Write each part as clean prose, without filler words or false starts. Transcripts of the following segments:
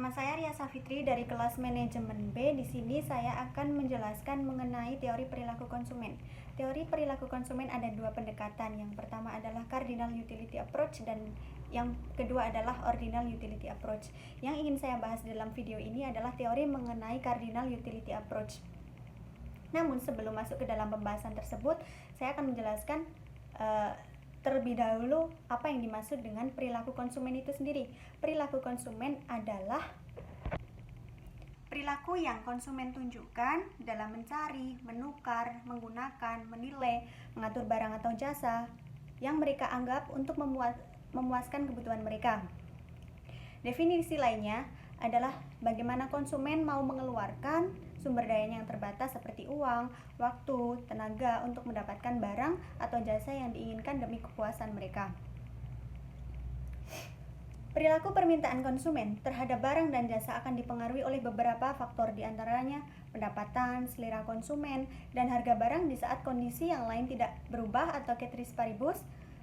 Nama saya Ria Safitri dari kelas Manajemen B. Di sini saya akan menjelaskan mengenai teori perilaku konsumen. Teori perilaku konsumen ada dua pendekatan. Yang pertama adalah Cardinal Utility Approach dan yang kedua adalah Ordinal Utility Approach. Yang ingin saya bahas dalam video ini adalah teori mengenai Cardinal Utility Approach. Namun sebelum masuk ke dalam pembahasan tersebut, saya akan menjelaskan terlebih dahulu apa yang dimaksud dengan perilaku konsumen itu sendiri. Perilaku konsumen adalah perilaku yang konsumen tunjukkan dalam mencari, menukar, menggunakan, menilai, mengatur barang atau jasa yang mereka anggap untuk memuaskan kebutuhan mereka. Definisi lainnya adalah bagaimana konsumen mau mengeluarkan sumber dayanya yang terbatas seperti uang, waktu, tenaga untuk mendapatkan barang atau jasa yang diinginkan demi kepuasan mereka. Perilaku permintaan konsumen terhadap barang dan jasa akan dipengaruhi oleh beberapa faktor, diantaranya pendapatan, selera konsumen, dan harga barang di saat kondisi yang lain tidak berubah atau ceteris paribus.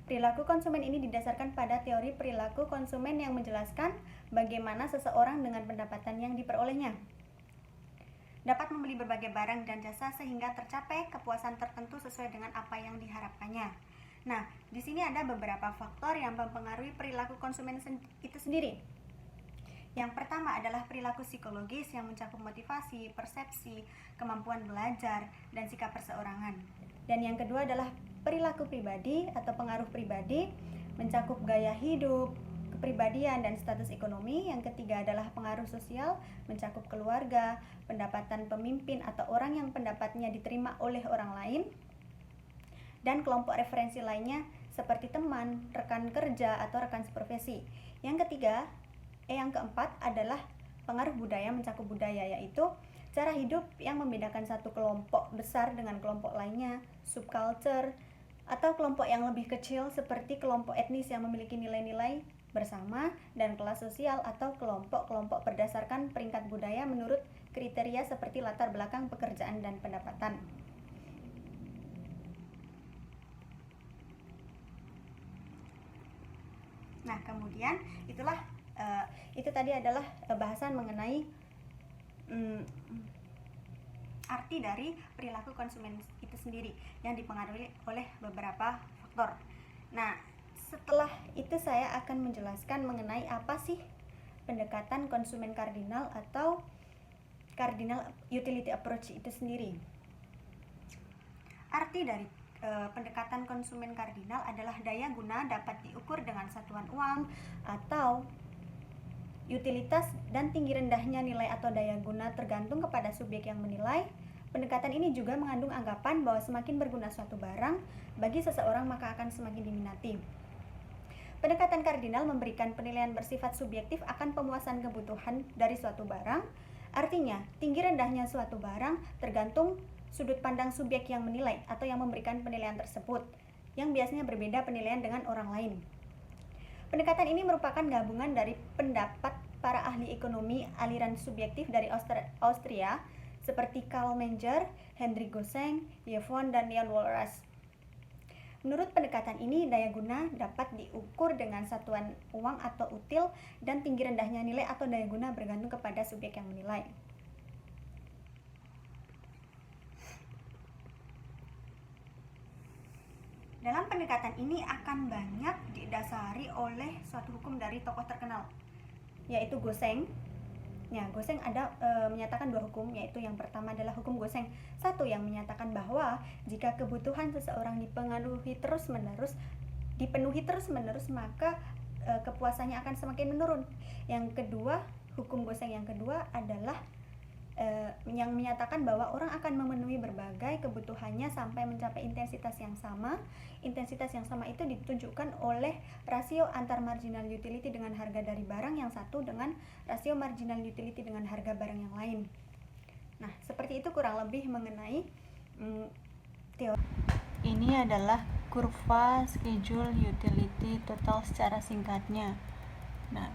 Perilaku konsumen ini didasarkan pada teori perilaku konsumen yang menjelaskan bagaimana seseorang dengan pendapatan yang diperolehnya dapat membeli berbagai barang dan jasa sehingga tercapai kepuasan tertentu sesuai dengan apa yang diharapkannya. Nah, di sini ada beberapa faktor yang mempengaruhi perilaku konsumen itu sendiri. Yang pertama adalah perilaku psikologis yang mencakup motivasi, persepsi, kemampuan belajar, dan sikap perseorangan. Dan yang kedua adalah perilaku pribadi atau pengaruh pribadi, mencakup gaya hidup, kepribadian, dan status ekonomi. Yang ketiga adalah pengaruh sosial, mencakup keluarga, pendapatan pemimpin atau orang yang pendapatnya diterima oleh orang lain, dan kelompok referensi lainnya seperti teman, rekan kerja, atau rekan seprofesi. Yang keempat adalah pengaruh budaya, mencakup budaya, yaitu cara hidup yang membedakan satu kelompok besar dengan kelompok lainnya, subculture, atau kelompok yang lebih kecil seperti kelompok etnis yang memiliki nilai-nilai bersama, dan kelas sosial atau kelompok-kelompok berdasarkan peringkat budaya menurut kriteria seperti latar belakang pekerjaan dan pendapatan. Nah, kemudian itu tadi adalah bahasan mengenai arti dari perilaku konsumen itu sendiri yang dipengaruhi oleh beberapa faktor. Nah, setelah itu saya akan menjelaskan mengenai apa sih pendekatan konsumen kardinal atau Cardinal Utility Approach itu sendiri. Arti dari pendekatan konsumen kardinal adalah daya guna dapat diukur dengan satuan uang atau utilitas, dan tinggi rendahnya nilai atau daya guna tergantung kepada subjek yang menilai. Pendekatan ini juga mengandung anggapan bahwa semakin berguna suatu barang bagi seseorang maka akan semakin diminati. Pendekatan kardinal memberikan penilaian bersifat subjektif akan pemuasan kebutuhan dari suatu barang. Artinya, tinggi rendahnya suatu barang tergantung sudut pandang subjek yang menilai atau yang memberikan penilaian tersebut, yang biasanya berbeda penilaian dengan orang lain. Pendekatan ini merupakan gabungan dari pendapat para ahli ekonomi aliran subjektif dari Austria seperti Karl Menger, Hendrik Goseng, Yvonne, dan Leon Walras. Menurut pendekatan ini, daya guna dapat diukur dengan satuan uang atau util, dan tinggi rendahnya nilai atau daya guna bergantung kepada subjek yang menilai. Dalam pendekatan ini akan banyak didasari oleh suatu hukum dari tokoh terkenal, yaitu Goseng. Ya, Goseng ada menyatakan dua hukum, yaitu yang pertama adalah hukum Goseng. Satu yang menyatakan bahwa jika kebutuhan seseorang dipenuhi terus-menerus, maka kepuasannya akan semakin menurun. Yang kedua, hukum Goseng yang kedua adalah yang menyatakan bahwa orang akan memenuhi berbagai kebutuhannya sampai mencapai intensitas yang sama. Intensitas yang sama itu ditunjukkan oleh rasio antar marginal utility dengan harga dari barang yang satu dengan rasio marginal utility dengan harga barang yang lain. Nah, seperti itu kurang lebih mengenai teori. Ini adalah kurva schedule utility total secara singkatnya. Nah,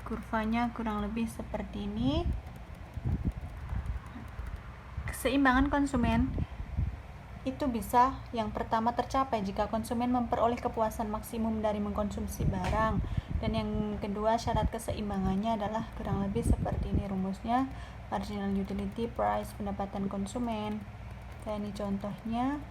kurvanya kurang lebih seperti ini. Keseimbangan konsumen itu bisa yang pertama tercapai jika konsumen memperoleh kepuasan maksimum dari mengkonsumsi barang, Dan yang kedua, syarat keseimbangannya adalah kurang lebih seperti ini rumusnya. Marginal utility price, pendapatan konsumen. Kayak ini contohnya.